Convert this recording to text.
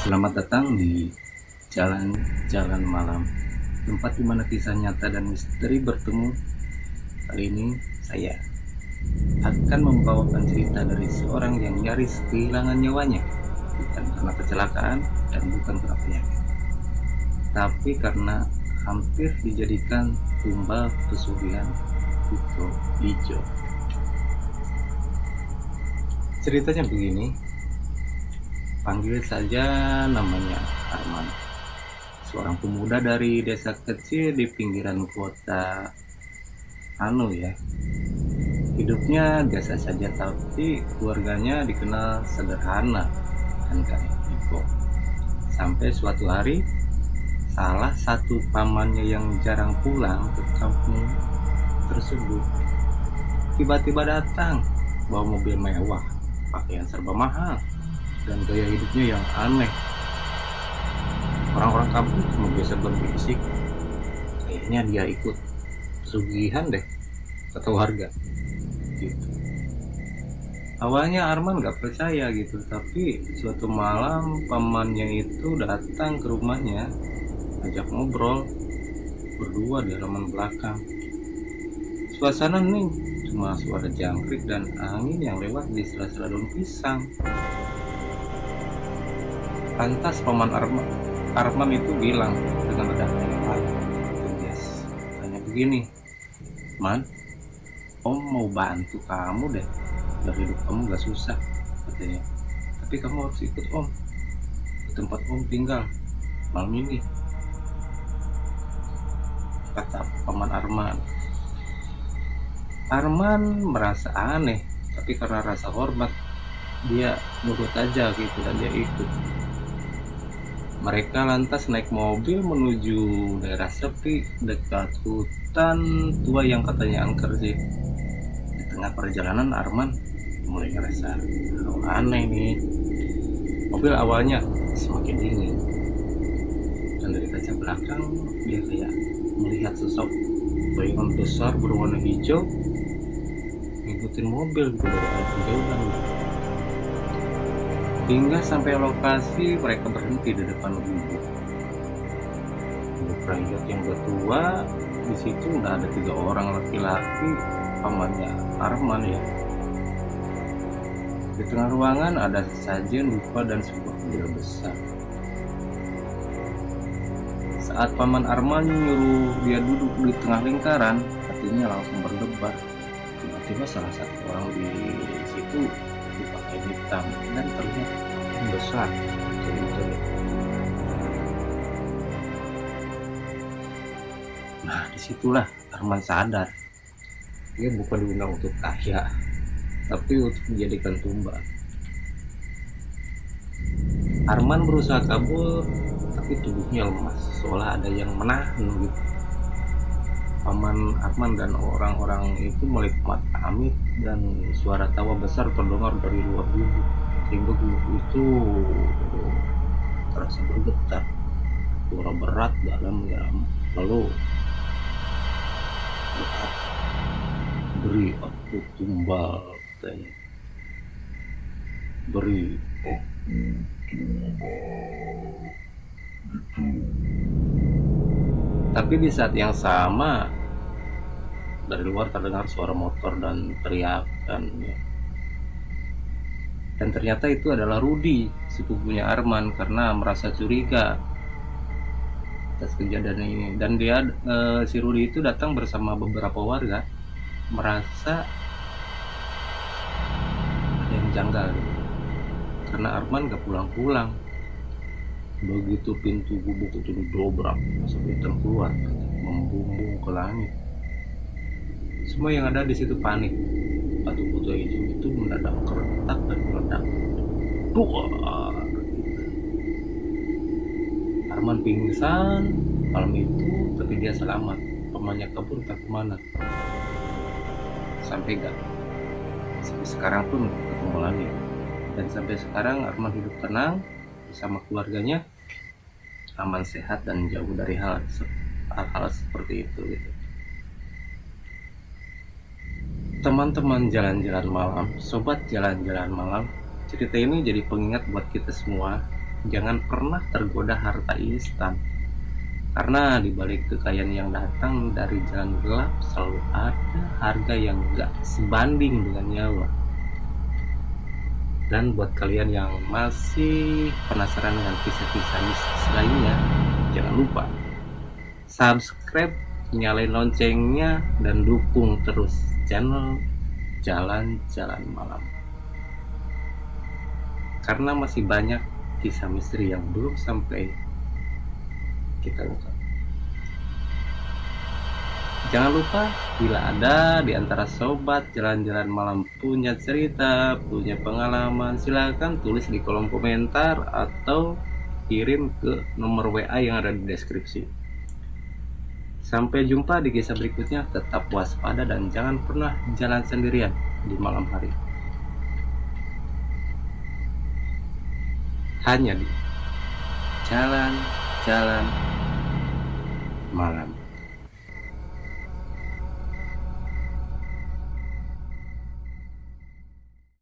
Selamat datang di Jalan-Jalan Malam, tempat di mana kisah nyata dan misteri bertemu. Kali ini saya akan membawakan cerita dari seorang yang nyaris kehilangan nyawanya, bukan karena kecelakaan dan bukan karena penyakit, tapi karena hampir dijadikan tumbal pesugihan Kuto Ijo. Ceritanya begini, panggil saja namanya Arman, seorang pemuda dari desa kecil di pinggiran kota. Hidupnya biasa saja, tapi keluarganya dikenal sederhana dan gak heboh. Sampai suatu hari, salah satu pamannya yang jarang pulang ke kampung tersebut tiba-tiba datang bawa mobil mewah, pakaian serba mahal, dan gaya hidupnya yang aneh. Orang-orang kampung cuma biasa berbisik, kayaknya dia ikut pesugihan deh, kata warga gitu. Awalnya Arman gak percaya gitu, tapi suatu malam pamannya itu datang ke rumahnya, ajak ngobrol berdua di halaman belakang. Suasana nih cuma suara jangkrik dan angin yang lewat di sela-sela daun pisang. Lantas paman Arman itu bilang dengan nada tegas, tanya begini, "Man, Om mau bantu kamu deh, biar hidup kamu gak susah," katanya. "Tapi kamu harus ikut Om ke tempat Om tinggal malam ini," kata paman Arman. Arman merasa aneh, tapi karena rasa hormat, dia nurut aja gitu dan dia ikut. Mereka lantas naik mobil menuju daerah sepi dekat hutan tua yang katanya angker sih. Di tengah perjalanan Arman mulai ngerasa aneh nih. Mobil awalnya semakin dingin, dan dari kaca belakang dia kayak melihat sosok bayangan besar berwarna hijau ngikutin mobil gitu dari arah kejauhan. Hingga sampai lokasi, mereka berhenti di depan gubuk. Rakyat yang tua, di situ udah ada 3 orang laki-laki, pamannya Arman ya. Di tengah ruangan ada sesajen dupa dan sebuah bendera besar. Saat paman Arman nyuruh dia duduk di tengah lingkaran, hatinya langsung berdebar. Tiba-tiba salah satu orang di situ dipakai hitam dan terlihat besar, ceri-ceri. Nah, disitulah Arman sadar dia bukan diundang untuk kaya, tapi untuk dijadikan tumbal. Arman berusaha kabur, tapi tubuhnya lemas, seolah ada yang menahan gitu. Paman Arman dan orang-orang itu mulai pamit dan suara tawa besar terdengar dari luar gubuk, sehingga gubuk itu terasa bergetar. Suara berat dalam ya, lalu "Beri aku tumbal," katanya. "Beri aku tumbal." Tapi di saat yang sama dari luar terdengar suara motor dan teriakan ya. Dan ternyata itu adalah Rudi, sepupunya Arman, karena merasa curiga atas kejadian ini. Dan si Rudi itu datang bersama beberapa warga, merasa ada yang janggal gitu. Karena Arman gak pulang-pulang. Begitu pintu gubuk itu didobrak, asap hitam keluar, membumbung ke langit. Semua yang ada di situ panik. Batu Kuto Ijo itu mendadak keretak dan meledak. Duar! Arman pingsan malam itu, tapi dia selamat. Pamannya kabur tak kemana. Sampai sekarang pun ketemu lagi. Dan sampai sekarang Arman hidup tenang bersama keluarganya, aman, sehat, dan jauh dari hal-hal seperti itu gitu. Teman-teman jalan-jalan malam, sobat jalan-jalan malam, cerita ini jadi pengingat buat kita semua Jangan pernah tergoda harta instan, karena di balik kekayaan yang datang dari jalan gelap selalu ada harga yang gak sebanding dengan nyawa. Dan buat kalian yang masih penasaran dengan kisah-kisah mistis lainnya, jangan lupa subscribe, nyalain loncengnya, dan dukung terus channel Jalan-Jalan Malam, karena masih banyak kisah misteri yang belum sampai kita ungkap. Jangan lupa, bila ada di antara sobat Jalan-Jalan Malam punya cerita, punya pengalaman, silakan tulis di kolom komentar atau kirim ke nomor WA yang ada di deskripsi. Sampai jumpa di kisah berikutnya. Tetap waspada dan jangan pernah jalan sendirian di malam hari. Hanya di Jalan-Jalan Malam.